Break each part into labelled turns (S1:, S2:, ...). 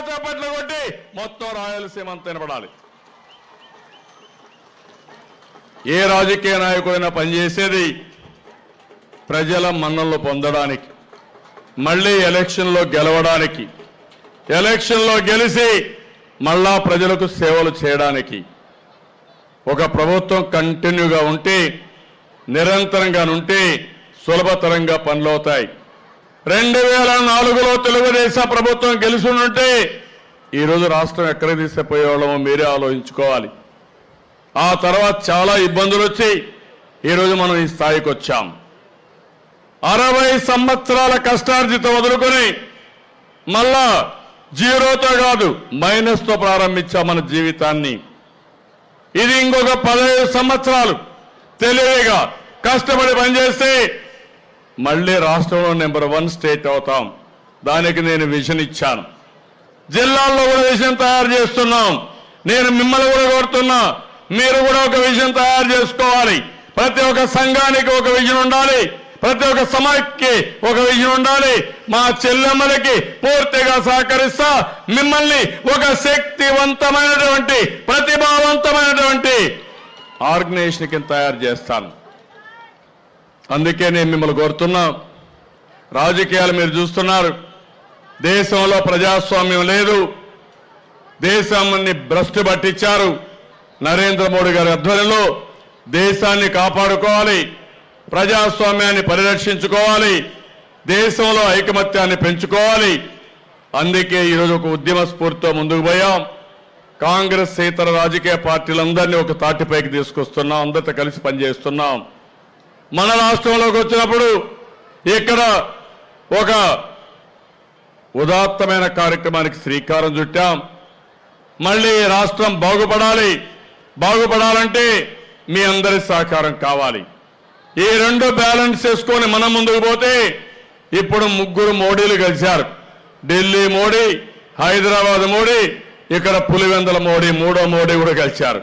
S1: చప్పట్లు కొట్టి మొత్తం రాయలసీమ అంతా వినపడాలి. ఏ రాజకీయ నాయకుడైనా పనిచేసేది ప్రజల మన్ననలు పొందడానికి, మళ్ళీ ఎలక్షన్లో గెలవడానికి, ఎలక్షన్లో గెలిచి మళ్ళా ప్రజలకు సేవలు చేయడానికి. ఒక ప్రభుత్వం కంటిన్యూగా ఉంటే, నిరంతరంగా ఉంటే సులభతరంగా పనులవుతాయి. 2004లో తెలుగుదేశం ప్రభుత్వం గెలిచి ఉంటే ఈరోజు రాష్ట్రం ఎక్కడికి తీసుకుపోయేవాళ్ళమో మీరే ఆలోచించుకోవాలి. ఆ తర్వాత చాలా ఇబ్బందులు వచ్చి ఈరోజు మనం ఈ స్థాయికి వచ్చాం. 60 సంవత్సరాల కష్టార్జితం వదులుకొని మళ్ళా జీరోతో కాదు మైనస్తో ప్రారంభించాం మన జీవితాన్ని. ఇది ఇంకొక 15 సంవత్సరాలు తెలివిగా కష్టపడి పనిచేస్తే మళ్ళీ రాష్ట్రంలో నెంబర్ 1 స్టేట్ అవుతాం. దానికి నేను విజన్ ఇచ్చాను. జిల్లాల్లో కూడా విజన్ తయారు చేస్తున్నాం. నేను మిమ్మల్ని కూడా కోరుతున్నా, మీరు కూడా ఒక విజన్ తయారు చేసుకోవాలి. ప్రతి ఒక్క సంఘానికి ఒక విజన్ ఉండాలి, ప్రతి ఒక్క సమాఖ్యకి ఒక విజన్ ఉండాలి. మా చెల్లెమ్మలకి పూర్తిగా సహకరిస్తా మిమ్మల్ని ఒక శక్తివంతమైనటువంటి ప్రతిభావంతమైనటువంటి ఆర్గనైజేషన్ కింద తయారు చేస్తాను. అందుకే నేను మిమ్మల్ని కోరుతున్నా, రాజకీయాలు మీరు చూస్తున్నారు, దేశంలో ప్రజాస్వామ్యం లేదు, దేశాన్ని భ్రష్టు పట్టించారు. నరేంద్ర మోడీ గారి ఆధ్వర్యంలో దేశాన్ని కాపాడుకోవాలి, ప్రజాస్వామ్యాన్ని పరిరక్షించుకోవాలి, దేశంలో ఐకమత్యాన్ని పెంచుకోవాలి. అందుకే ఈరోజు ఒక ఉద్యమ స్ఫూర్తితో ముందుకు పోయాం. కాంగ్రెస్ ఇతర రాజకీయ పార్టీలందరినీ ఒక తాటిపైకి తీసుకొస్తున్నాం, అందరితో కలిసి పనిచేస్తున్నాం. మన రాష్ట్రంలోకి వచ్చినప్పుడు ఇక్కడ ఒక ఉదాత్తమైన కార్యక్రమానికి శ్రీకారం చుట్టాం. మళ్ళీ రాష్ట్రం బాగుపడాలి, బాగుపడాలంటే మీ అందరి సహకారం కావాలి. ఈ రెండు బ్యాలెన్స్ చేసుకొని మనం ముందుకు పోతే ఇప్పుడు 3 మోడీలు కలిశారు. ఢిల్లీ మోడీ, హైదరాబాద్ మోడీ, ఇక్కడ పులివెందుల మోడీ 3వ మోడీ కూడా కలిశారు.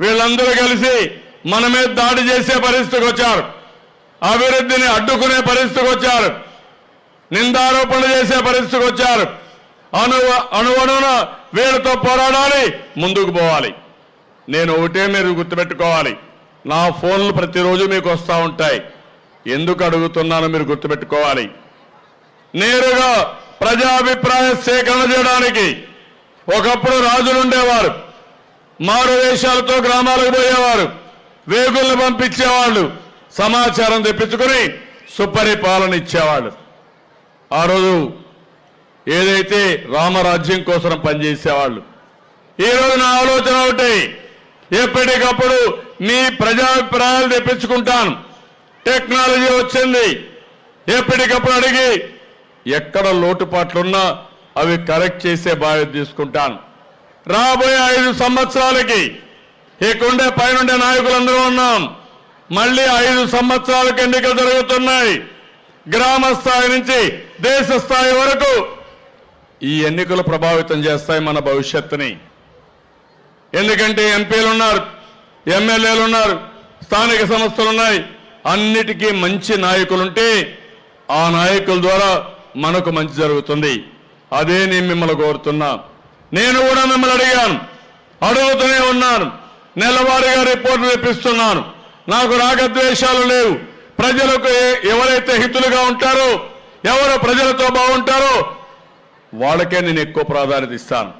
S1: వీళ్ళందరూ కలిసి మన మీద దాడి చేసే పరిస్థితికి వచ్చారు, అభివృద్ధిని అడ్డుకునే పరిస్థితికి వచ్చారు, నిందారోపణలు చేసే పరిస్థితికి వచ్చారు. అణువణువున వీళ్ళతో పోరాడాలి, ముందుకు పోవాలి. నేను ఒకటే మీరు గుర్తుపెట్టుకోవాలి, నా ఫోన్లు ప్రతిరోజు మీకు వస్తూ ఉంటాయి. ఎందుకు అడుగుతున్నానో మీరు గుర్తుపెట్టుకోవాలి. నేరుగా ప్రజాభిప్రాయ సేకరణ చేయడానికి ఒకప్పుడు రాజులు ఉండేవారు, మారు వేషాలతో గ్రామాలకు పోయేవారు, వేగుల్ని పంపించేవాళ్ళు, సమాచారం తెప్పించుకుని సుపరిపాలన ఇచ్చేవాళ్ళు. ఆ రోజు ఏదైతే రామరాజ్యం కోసం పనిచేసేవాళ్ళు. ఈరోజు నా ఆలోచన ఒకటి, ఎప్పటికప్పుడు మీ ప్రజాభిప్రాయాలు తెప్పించుకుంటాను. టెక్నాలజీ వచ్చింది, ఎప్పటికప్పుడు అడిగి ఎక్కడ లోటుపాట్లున్నా అవి కరెక్ట్ చేసే బాధ్యత తీసుకుంటాను. రాబోయే 5 సంవత్సరాలకి ఇక్కడుండే పైనుండే నాయకులందరూ ఉన్నాం. మళ్ళీ 5 సంవత్సరాలకు ఎన్నికలు జరుగుతున్నాయి. గ్రామ స్థాయి నుంచి దేశ స్థాయి వరకు ఈ ఎన్నికలు ప్రభావితం చేస్తాయి మన భవిష్యత్తుని. ఎందుకంటే ఎంపీలు ఉన్నారు, ఎమ్మెల్యేలు ఉన్నారు, స్థానిక సంస్థలు ఉన్నాయి. అన్నిటికీ మంచి నాయకులుంటే ఆ నాయకుల ద్వారా మనకు మంచి జరుగుతుంది. అదే నేను మిమ్మల్ని కోరుతున్నా. నేను కూడా మిమ్మల్ని అడిగాను, అడుగుతూనే ఉన్నాను, నెలవారీగా రిపోర్టులు తెప్పిస్తున్నాను. నాకు రాగద్వేషాలు లేవు. ప్రజలకు ఎవరైతే హితులుగా ఉంటారో, ఎవరు ప్రజలతో బాగుంటారో వాళ్ళకే నేను ఎక్కువ ప్రాధాన్యత ఇస్తాను.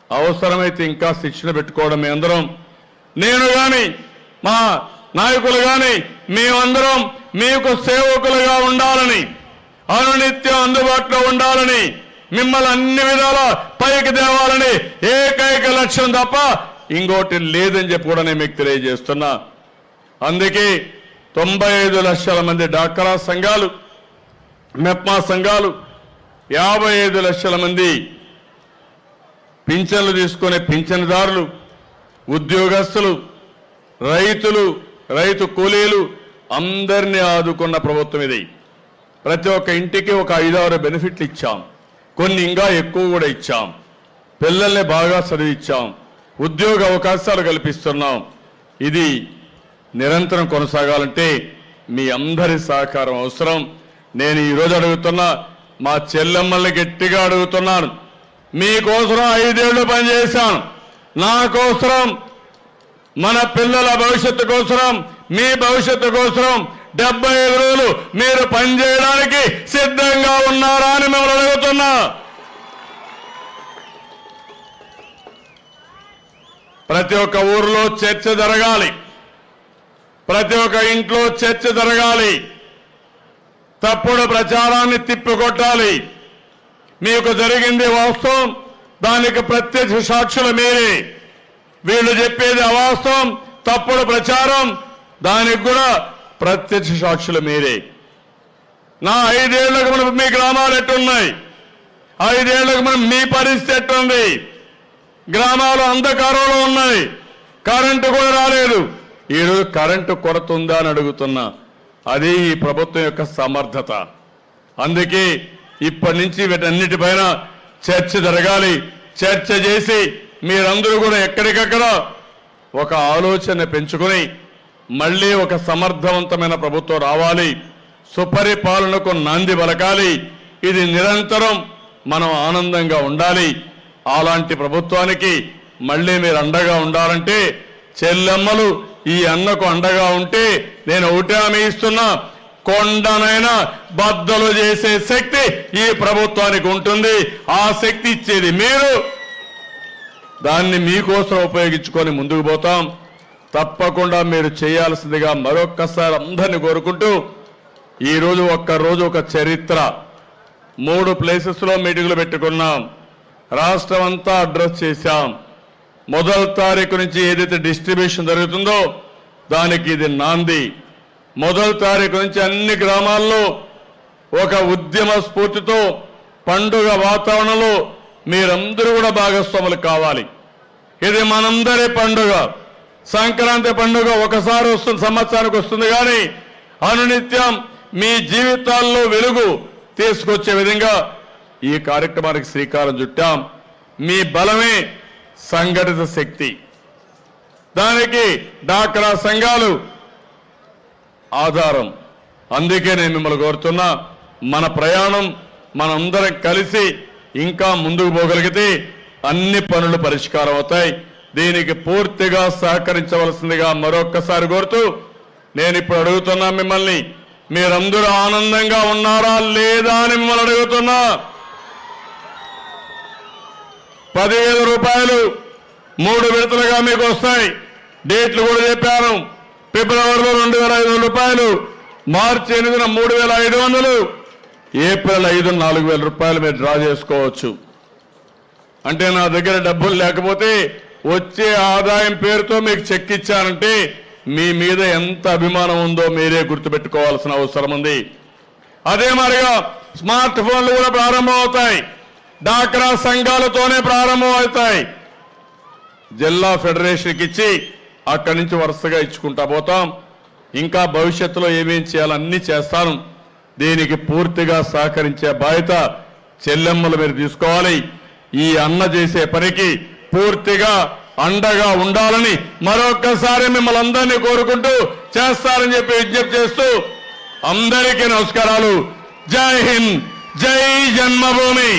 S1: అవసరమైతే ఇంకా శిక్షణ పెట్టుకోవడం మీ అందరం, నేను కానీ మా నాయకులు కానీ మేమందరం మీకు సేవకులుగా ఉండాలని, అనునిత్యం అందుబాటులో ఉండాలని, మిమ్మల్ని అన్ని విధాల పైకి తేవాలని ఏకైక లక్ష్యం తప్ప ఇంకోటి లేదని చెప్పి కూడా నేను మీకు తెలియజేస్తున్నా. అందుకే 95 లక్షల మంది డాక్రా సంఘాలు, మెప్మా సంఘాలు, 55 లక్షల మంది పింఛన్లు తీసుకునే పింఛన్దారులు, ఉద్యోగస్తులు, రైతులు, రైతు కూలీలు అందరినీ ఆదుకున్న ప్రభుత్వం ఇది. ప్రతి ఒక్క ఇంటికి ఒక 5-6 బెనిఫిట్లు ఇచ్చాం, కొన్ని ఇంకా ఎక్కువ కూడా ఇచ్చాం. పిల్లల్ని బాగా చదివించాం, ఉద్యోగ అవకాశాలు కల్పిస్తున్నాం. ఇది నిరంతరం కొనసాగాలంటే మీ అందరి సహకారం అవసరం. నేను ఈరోజు అడుగుతున్నా, మా చెల్లెమ్మల్ని గట్టిగా అడుగుతున్నాను, మీకోసం 5 ఏళ్లు పనిచేశాను. నా కోసం, మన పిల్లల భవిష్యత్తు కోసం, మీ భవిష్యత్తు కోసం 75 రోజులు మీరు పనిచేయడానికి సిద్ధంగా ఉన్నారా అని మిమ్మల్ని అడుగుతున్నా. ప్రతి ఒక్క ఊరిలో చర్చ జరగాలి, ప్రతి ఒక్క ఇంట్లో చర్చ జరగాలి, తప్పుడు ప్రచారాన్ని తిప్పికొట్టాలి. మీకు జరిగింది వాస్తవం, దానికి ప్రత్యక్ష సాక్షులు మీరే. వీళ్ళు చెప్పేది అవాస్తవం, తప్పుడు ప్రచారం, దానికి కూడా ప్రత్యక్ష సాక్షులు మీరే. నా 5 ఏళ్లకు మనం మీ గ్రామాలు ఎట్టున్నాయి, 5 ఏళ్లకు మనం మీ పరిస్థితి ఎట్టుంది? గ్రామాలు అంధకారంలో ఉన్నాయి, కరెంటు కూడా రాలేదు. ఈరోజు కరెంటు కొరత ఉందా అని అడుగుతున్నా. అది ఈ ప్రభుత్వం యొక్క సమర్థత. అందుకే ఇప్పటి నుంచి వీటన్నిటిపైన చర్చ జరగాలి. చర్చ చేసి మీరందరూ కూడా ఎక్కడికక్కడ ఒక ఆలోచన పెంచుకొని మళ్ళీ ఒక సమర్థవంతమైన ప్రభుత్వం రావాలి, సుపరిపాలనకు నాంది పలకాలి. ఇది నిరంతరం మనం ఆనందంగా ఉండాలి. అలాంటి ప్రభుత్వానికి మళ్ళీ మీరు అండగా ఉండాలంటే, చెల్లెమ్మలు ఈ అన్నకు అండగా ఉంటే నేను ఒకటే హామీ ఇస్తున్నా, కొండనైనా బద్దలు చేసే శక్తి ఈ ప్రభుత్వానికి ఉంటుంది. ఆ శక్తి ఇచ్చేది మీరు. దాన్ని మీకోసం ఉపయోగించుకొని ముందుకు పోతాం. తప్పకుండా మీరు చేయాల్సిందిగా మరొక్కసారి అందరిని కోరుకుంటూ, ఈరోజు ఒక్కరోజు ఒక చరిత్ర. 3 ప్లేసెస్లో మీటింగులు పెట్టుకున్నాం, రాష్ట్రం అంతా అడ్రస్ చేశాం. 1వ తారీఖు నుంచి ఏదైతే డిస్ట్రిబ్యూషన్ జరుగుతుందో దానికి ఇది నాంది. 1వ తారీఖు నుంచి అన్ని గ్రామాల్లో ఒక ఉద్యమ స్ఫూర్తితో పండుగ వాతావరణంలో మీరందరూ కూడా భాగస్వాములు కావాలి. ఇది మనందరి పండుగ. సంక్రాంతి పండుగ ఒకసారి వస్తుంది, సంవత్సరానికి వస్తుంది, కానీ అనునిత్యం మీ జీవితాల్లో వెలుగు తీసుకొచ్చే విధంగా ఈ కార్యక్రమానికి శ్రీకారం చుట్టాం. మీ బలమే సంఘటిత శక్తి. దానికి డాక్రా సంఘాలు ఆధారం. అందుకే నేను మిమ్మల్ని కోరుతున్నా, మన ప్రయాణం మనందరం కలిసి ఇంకా ముందుకు పోగలిగితే అన్ని పనులు పరిష్కారం అవుతాయి. దీనికి పూర్తిగా సహకరించవలసిందిగా మరొక్కసారి కోరుతూ, నేను ఇప్పుడు అడుగుతున్నా మిమ్మల్ని, మీరందరూ ఆనందంగా ఉన్నారా లేదా అని మిమ్మల్ని అడుగుతున్నా. 10,000 రూపాయలు 3 విడతలుగా మీకు వస్తాయి. డేట్లు కూడా చెప్పాను. ఫిబ్రవరిలో 2,500 రూపాయలు, మార్చి 8న 3,500, ఏప్రిల్ 5 4,000 రూపాయలు మీరు డ్రా చేసుకోవచ్చు. అంటే నా దగ్గర డబ్బులు లేకపోతే వచ్చే ఆదాయం పేరుతో మీకు చెక్ ఇచ్చానంటే మీ మీద ఎంత అభిమానం ఉందో మీరే గుర్తుపెట్టుకోవాల్సిన అవసరం ఉంది. అదే మరిగా స్మార్ట్ ఫోన్లు కూడా ప్రారంభం అవుతాయి. డాక్రా సంఘాలతోనే ప్రారంభం అవుతాయి. జిల్లా ఫెడరేషన్కి ఇచ్చి అక్కడి నుంచి వరుసగా ఇచ్చుకుంటా పోతాం. ఇంకా భవిష్యత్తులో ఏమేం చేయాలో అన్నీ చేస్తాను. దీనికి పూర్తిగా సహకరించే బాధ్యత చెల్లెమ్మలు మీరు తీసుకోవాలి. ఈ అన్న చేసే పనికి పూర్తిగా అండగా ఉండాలని మరొక్కసారి మిమ్మల్ని అందరినీ కోరుకుంటూ చేస్తారని చెప్పి విజ్ఞప్తి చేస్తూ అందరికీ నమస్కారాలు. జై హింద్, జై జన్మభూమి.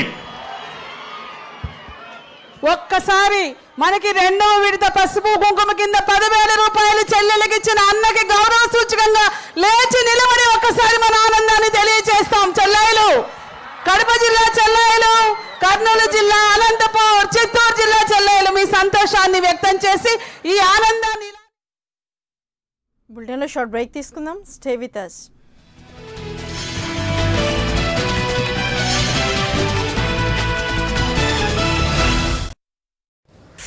S2: ఒక్కసారి మనకి 2వ విడత పసుపు కుంకుమ కింద 10,000 రూపాయలు చెల్లెలకి ఇచ్చిన అన్నకి గౌరవ సూచకంగా లేచి నిలబడి ఒక్కసారి మన ఆనందాన్ని తెలియజేస్తాం. చెల్లాయిలు, కడప జిల్లా చెల్లాయిలు, కర్నూలు జిల్లా, అనంతపూర్, చిత్తూరు జిల్లా చెల్లాయిలు మీ సంతోషాన్ని వ్యక్తం చేసి ఈ ఆనందాన్ని.
S3: బులెటిన్లో షార్ట్ బ్రేక్ తీసుకుందాం. Stay with us.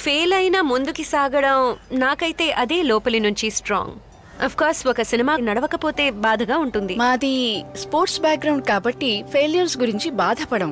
S4: ఫెయిల్ అయినా ముందుకి సాగడం నాకైతే అదే లోపలి నుంచి స్ట్రాంగ్. అఫ్ కోర్స్ ఒక సినిమా నడవకపోతే బాధగా ఉంటుంది.
S5: మాది స్పోర్ట్స్ బ్యాక్గ్రౌండ్ కాబట్టి ఫెయిల్యూర్స్ గురించి బాధపడం.